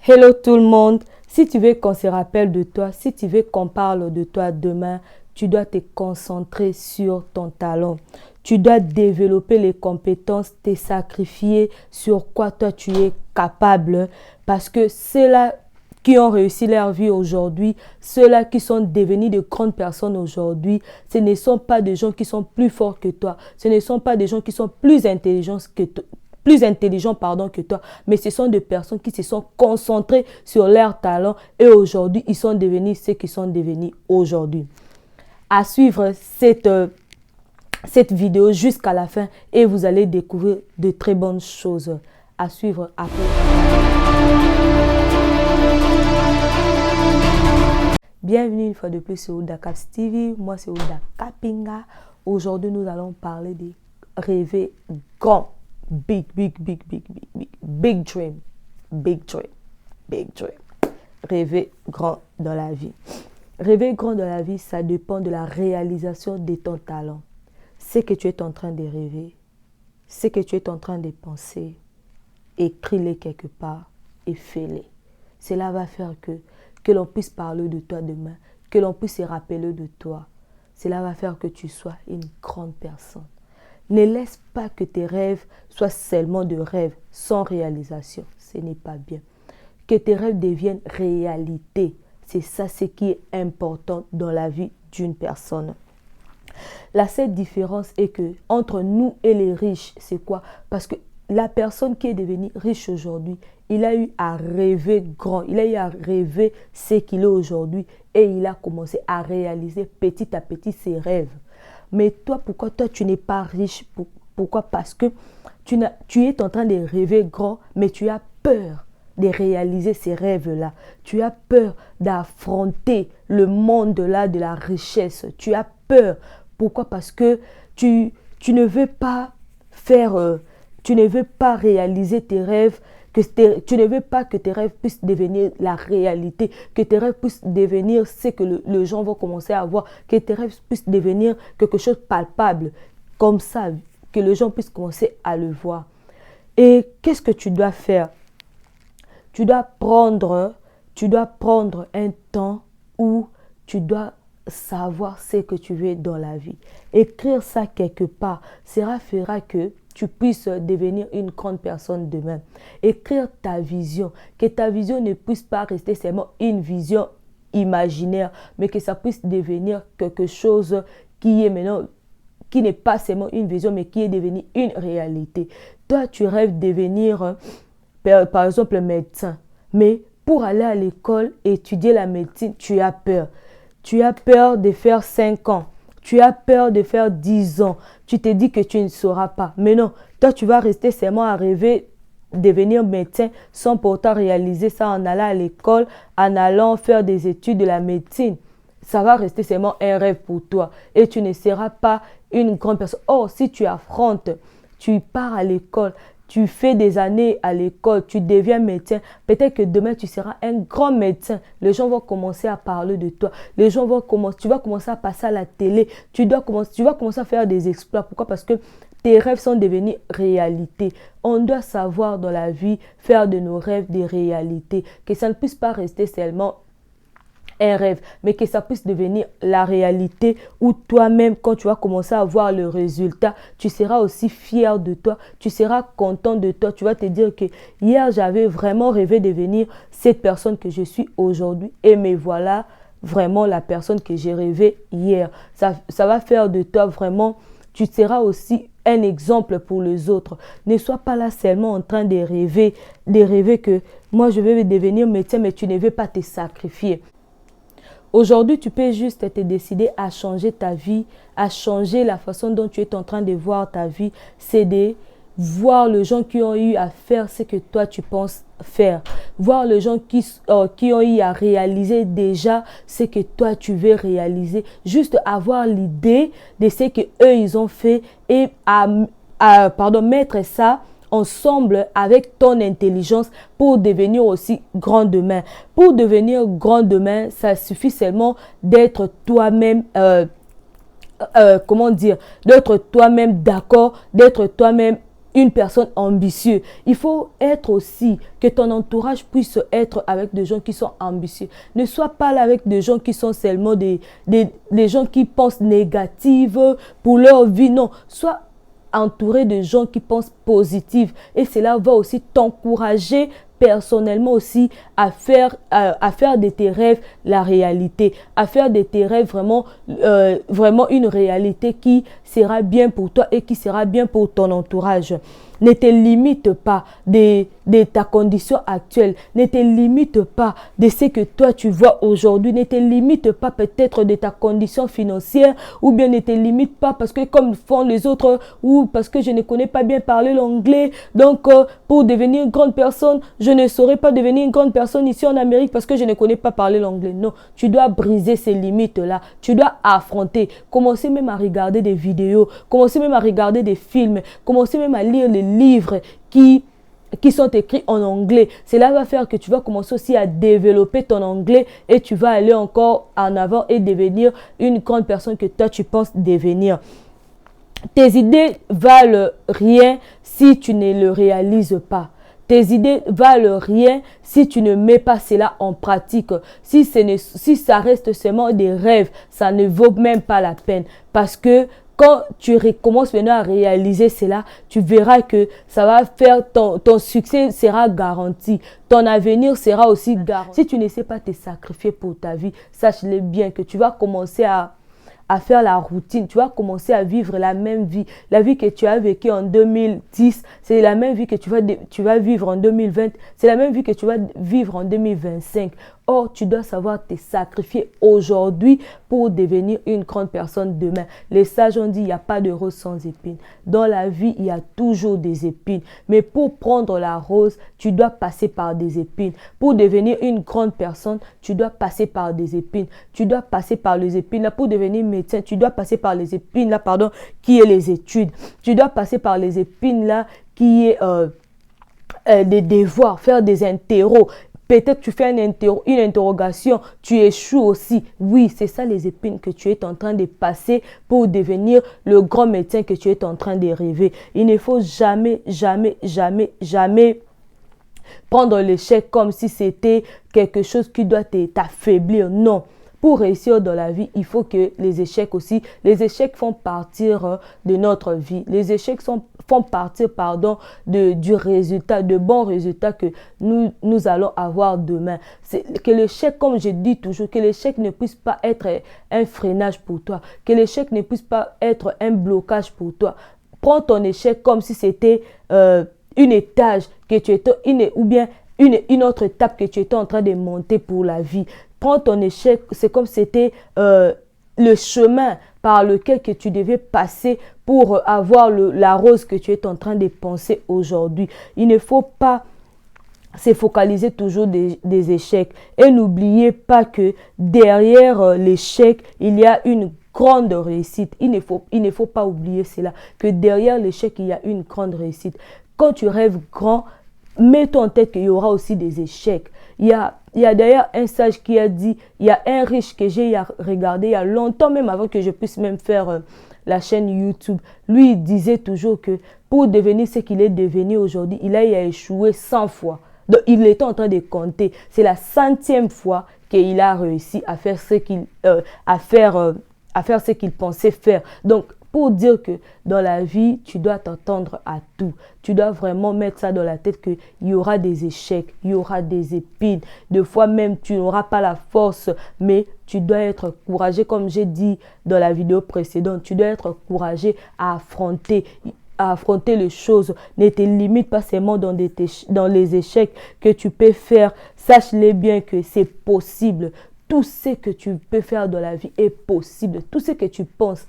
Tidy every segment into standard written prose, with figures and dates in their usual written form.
Hello tout le monde, si tu veux qu'on se rappelle de toi, si tu veux qu'on parle de toi demain, tu dois te concentrer sur ton talent. Tu dois développer les compétences, te sacrifier sur quoi toi tu es capable. Parce que ceux-là qui ont réussi leur vie aujourd'hui, ceux-là qui sont devenus de grandes personnes aujourd'hui, ce ne sont pas des gens qui sont plus forts que toi. Ce ne sont pas des gens qui sont plus intelligents que toi, mais ce sont des personnes qui se sont concentrées sur leur talent et aujourd'hui, ils sont devenus ce qu'ils sont devenus aujourd'hui. À suivre cette vidéo jusqu'à la fin et vous allez découvrir de très bonnes choses. À suivre après. Bienvenue une fois de plus sur Ouda Caps TV. Moi, c'est Ouda Kapinga. Aujourd'hui, nous allons parler de rêver grand. Big dream. Rêver grand dans la vie. Rêver grand dans la vie, ça dépend de la réalisation de ton talent. Ce que tu es en train de rêver, ce que tu es en train de penser, écris-les quelque part et fais-les. Cela va faire que l'on puisse parler de toi demain, que l'on puisse se rappeler de toi. Cela va faire que tu sois une grande personne. Ne laisse pas que tes rêves soient seulement de rêves sans réalisation. Ce n'est pas bien. Que tes rêves deviennent réalité. C'est ça ce qui est important dans la vie d'une personne. La seule différence est que entre nous et les riches, c'est quoi? Parce que la personne qui est devenue riche aujourd'hui, il a eu à rêver grand, il a eu à rêver ce qu'il est aujourd'hui et il a commencé à réaliser petit à petit ses rêves. Mais toi, pourquoi toi tu n'es pas riche? Pourquoi? Parce que tu es en train de rêver grand, mais tu as peur de réaliser ces rêves-là. Tu as peur d'affronter le monde-là de la richesse. Tu as peur. Pourquoi? Parce que tu ne veux pas tu ne veux pas réaliser tes rêves, tu ne veux pas que tes rêves puissent devenir la réalité, que tes rêves puissent devenir ce que les gens vont commencer à voir, que tes rêves puissent devenir quelque chose de palpable, comme ça, que les gens puissent commencer à le voir. Et qu'est-ce que tu dois faire? Tu dois prendre un temps où tu dois savoir ce que tu veux dans la vie. Écrire ça quelque part, cela fera que tu puisses devenir une grande personne demain. Écrire ta vision, que ta vision ne puisse pas rester seulement une vision imaginaire, mais que ça puisse devenir quelque chose qui n'est pas seulement une vision, mais qui est devenu une réalité. Toi, tu rêves de devenir, par exemple, médecin, mais pour aller à l'école, étudier la médecine, tu as peur. Tu as peur de faire 5 ans. Tu as peur de faire 10 ans. Tu te dis que tu ne sauras pas. Mais non, toi, tu vas rester seulement à rêver de devenir médecin sans pourtant réaliser ça en allant à l'école, en allant faire des études de la médecine. Ça va rester seulement un rêve pour toi. Et tu ne seras pas une grande personne. Or, si tu affrontes, tu pars à l'école, tu fais des années à l'école, tu deviens médecin, peut-être que demain tu seras un grand médecin. Les gens vont commencer à parler de toi. Tu vas commencer à passer à la télé. Tu vas commencer à faire des exploits. Pourquoi? Parce que tes rêves sont devenus réalité. On doit savoir dans la vie faire de nos rêves des réalités. Que ça ne puisse pas rester seulement un rêve, mais que ça puisse devenir la réalité où toi-même, quand tu vas commencer à voir le résultat, tu seras aussi fier de toi, tu seras content de toi, tu vas te dire que hier, j'avais vraiment rêvé de devenir cette personne que je suis aujourd'hui et me voilà vraiment la personne que j'ai rêvé hier. Ça va faire de toi vraiment, tu seras aussi un exemple pour les autres. Ne sois pas là seulement en train de rêver que moi, je vais devenir médecin, mais tu ne veux pas te sacrifier. Aujourd'hui, tu peux juste te décider à changer ta vie, à changer la façon dont tu es en train de voir ta vie. C'est de voir les gens qui ont eu à faire ce que toi tu penses faire. Voir les gens qui ont eu à réaliser déjà ce que toi tu veux réaliser. Juste avoir l'idée de ce que eux ils ont fait et mettre ça ensemble avec ton intelligence pour devenir aussi grand demain. Pour devenir grand demain, ça suffit seulement d'être toi-même, d'être toi-même d'accord, d'être toi-même une personne ambitieuse. Il faut être aussi, que ton entourage puisse être avec des gens qui sont ambitieux. Ne sois pas là avec des gens qui sont seulement des gens qui pensent négative pour leur vie. Non, sois entouré de gens qui pensent positif. Et cela va aussi t'encourager personnellement aussi à faire de tes rêves la réalité, à faire de tes rêves vraiment une réalité qui sera bien pour toi et qui sera bien pour ton entourage. Ne te limite pas de ta condition actuelle. Ne te limite pas de ce que toi tu vois aujourd'hui. Ne te limite pas peut-être de ta condition financière, ou bien ne te limite pas parce que comme font les autres, ou parce que je ne connais pas bien parler l'anglais. Donc pour devenir une grande personne, je ne saurais pas devenir une grande personne ici en Amérique parce que je ne connais pas parler l'anglais. Non, tu dois briser ces limites-là. Tu dois affronter. Commencer même à regarder des vidéos. Commencer même à regarder des films. Commencer même à lire les livres qui sont écrits en anglais. Cela va faire que tu vas commencer aussi à développer ton anglais et tu vas aller encore en avant et devenir une grande personne que toi tu penses devenir. Tes idées valent rien si tu ne le réalises pas. Tes idées valent rien si tu ne mets pas cela en pratique. Si ça reste seulement des rêves, ça ne vaut même pas la peine. Parce que quand tu recommences maintenant à réaliser cela, tu verras que ça va faire ton succès sera garanti. Ton avenir sera aussi garanti. Si tu ne sais pas te sacrifier pour ta vie, sache-le bien que tu vas commencer à faire la routine, tu vas commencer à vivre la même vie. La vie que tu as vécue en 2010, c'est la même vie que tu vas vivre en 2020, c'est la même vie que tu vas vivre en 2025. Or, tu dois savoir te sacrifier aujourd'hui pour devenir une grande personne demain. Les sages ont dit, il n'y a pas de rose sans épines. Dans la vie, il y a toujours des épines. Mais pour prendre la rose, tu dois passer par des épines. Pour devenir une grande personne, tu dois passer par des épines. Tu dois passer par les épines. Là, pour devenir médecin, tu dois passer par les épines, là, pardon, qui est les études. Tu dois passer par les épines, là, qui est des devoirs, faire des interros. Peut-être tu fais une interrogation, tu échoues aussi. Oui, c'est ça les épines que tu es en train de passer pour devenir le grand médecin que tu es en train de rêver. Il ne faut jamais, jamais, jamais, jamais prendre l'échec comme si c'était quelque chose qui doit t'affaiblir. Non. Pour réussir dans la vie, il faut que les échecs font partir de notre vie. Les échecs font partir, du résultat, de bons résultats que nous allons avoir demain. Que l'échec, comme je dis toujours, que l'échec ne puisse pas être un freinage pour toi. Que l'échec ne puisse pas être un blocage pour toi. Prends ton échec comme si c'était une étage que tu étais, ou bien une autre étape que tu étais en train de monter pour la vie. Prends ton échec, c'est comme si c'était le chemin par lequel que tu devais passer pour avoir la rose que tu es en train de penser aujourd'hui. Il ne faut pas se focaliser toujours des échecs. Et n'oubliez pas que derrière l'échec, il y a une grande réussite. Il ne faut pas oublier cela, que derrière l'échec, il y a une grande réussite. Quand tu rêves grand, mets-toi en tête qu'il y aura aussi des échecs. Il y a d'ailleurs un sage qui a dit, il y a un riche que j'ai regardé il y a longtemps, même avant que je puisse même faire la chaîne YouTube. Lui, il disait toujours que pour devenir ce qu'il est devenu aujourd'hui, il a échoué 100 fois. Donc, il était en train de compter. C'est la 100e fois qu'il a réussi à faire ce qu'il pensait faire. Donc, pour dire que dans la vie, tu dois t'attendre à tout. Tu dois vraiment mettre ça dans la tête qu'il y aura des échecs, il y aura des épines. Des fois même, tu n'auras pas la force, mais tu dois être courageux, comme j'ai dit dans la vidéo précédente. Tu dois être courageux à affronter les choses. Ne te limite pas seulement dans les échecs que tu peux faire. Sache-les bien que c'est possible. Tout ce que tu peux faire dans la vie est possible. Tout ce que tu penses,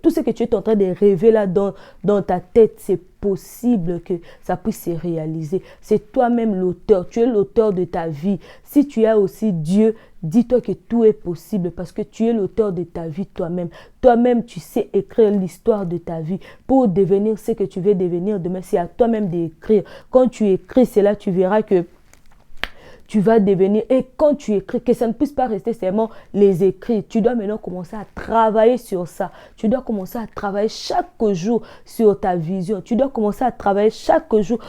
tout ce que tu es en train de rêver là dans ta tête, c'est possible que ça puisse se réaliser. C'est toi-même l'auteur. Tu es l'auteur de ta vie. Si tu as aussi Dieu, dis-toi que tout est possible parce que tu es l'auteur de ta vie toi-même. Toi-même, tu sais écrire l'histoire de ta vie pour devenir ce que tu veux devenir demain. C'est à toi-même d'écrire. Quand tu écris cela, tu verras que tu vas devenir, et quand tu écris, que ça ne puisse pas rester seulement les écrits, tu dois maintenant commencer à travailler sur ça. Tu dois commencer à travailler chaque jour sur ta vision. Tu dois commencer à travailler chaque jour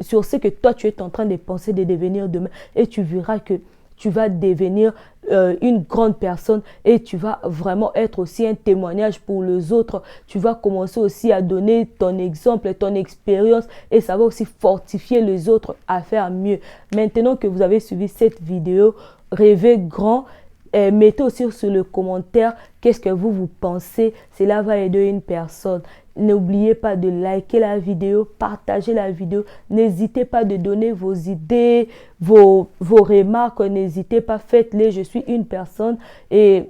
sur ce que toi tu es en train de penser de devenir demain, et tu verras que tu vas devenir une grande personne, et tu vas vraiment être aussi un témoignage pour les autres. Tu vas commencer aussi à donner ton exemple, ton expérience, et ça va aussi fortifier les autres à faire mieux. Maintenant que vous avez suivi cette vidéo, rêvez grand. Mettez aussi sur le commentaire qu'est-ce que vous pensez. Cela va aider une personne. N'oubliez pas de liker la vidéo, partager la vidéo. N'hésitez pas de donner vos idées, vos remarques. N'hésitez pas, faites-les. Je suis une personne et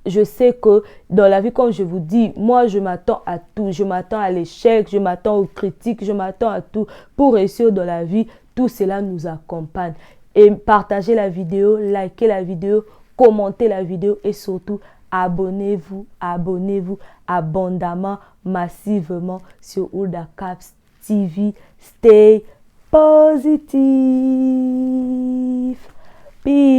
je sais que dans la vie, comme je vous dis, moi, je m'attends à tout. Je m'attends à l'échec, je m'attends aux critiques, je m'attends à tout. Pour réussir dans la vie, tout cela nous accompagne. Et partagez la vidéo, likez la vidéo, commentez la vidéo et surtout, abonnez-vous abondamment, massivement sur Hulda Caps TV. Stay positive. Peace.